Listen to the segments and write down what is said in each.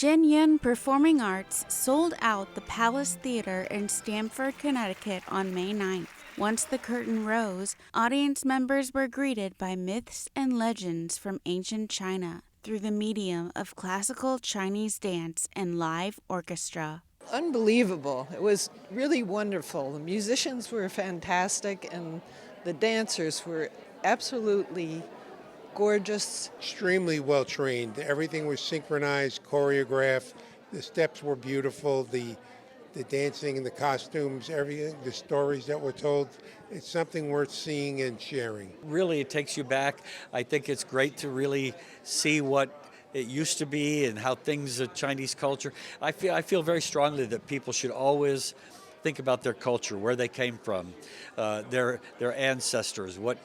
Shen Yun Performing Arts sold out the Palace Theater in Stamford, Connecticut on May 9th. Once the curtain rose, audience members were greeted by myths and legends from ancient China through the medium of classical Chinese dance and live orchestra. Unbelievable. It was really wonderful. The musicians were fantastic and the dancers were absolutely gorgeous. Extremely well trained. Everything was synchronized, choreographed. The steps were beautiful. The dancing and the costumes, everything, the stories that were told. It's something worth seeing and sharing. Really, it takes you back. I think it's great to really see what it used to be and how things, Chinese culture. I feel very strongly that people should always think about their culture, where they came from, their ancestors, what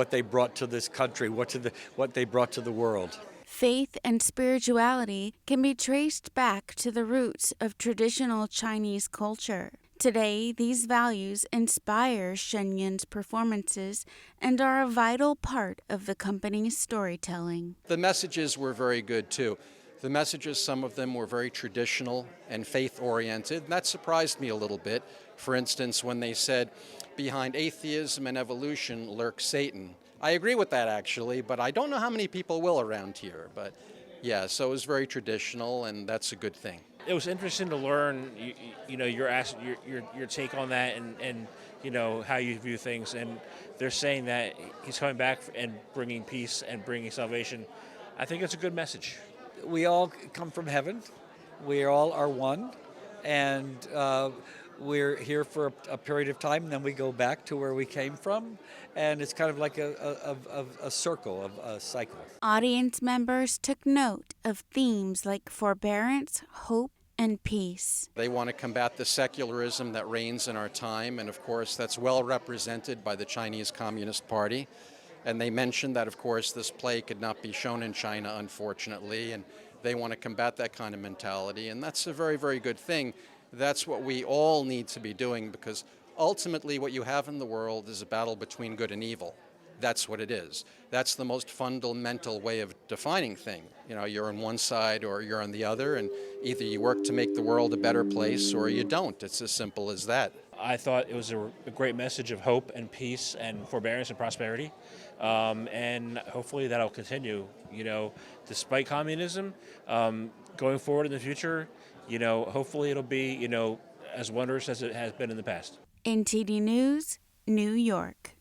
they brought to this country, what they brought to the world. Faith and spirituality can be traced back to the roots of traditional Chinese culture. Today, these values inspire Shen Yun's performances and are a vital part of the company's storytelling. The messages were very good, too. The messages, some of them were very traditional and faith-oriented. That surprised me a little bit. For instance, when they said, behind atheism and evolution lurks Satan. I agree with that, actually, but I don't know how many people will around here. But yeah, so it was very traditional, and that's a good thing. It was interesting to learn, your take on that and how you view things. And they're saying that he's coming back and bringing peace and bringing salvation. I think it's a good message. We all come from heaven. We all are one, and we're here for a period of time, and then we go back to where we came from, and it's kind of like a circle, a cycle. Audience members took note of themes like forbearance, hope, and peace. They want to combat the secularism that reigns in our time, and of course that's well represented by the Chinese Communist Party. And they mentioned that, of course, this play could not be shown in China, unfortunately, and they want to combat that kind of mentality, and that's a very, very good thing. That's what we all need to be doing, because ultimately what you have in the world is a battle between good and evil. That's what it is. That's the most fundamental way of defining things. You're on one side or you're on the other, and either you work to make the world a better place or you don't. It's as simple as that. I thought it was a great message of hope and peace and forbearance and prosperity, and hopefully that'll continue. Despite communism, going forward in the future, hopefully it'll be as wondrous as it has been in the past. NTD News, New York.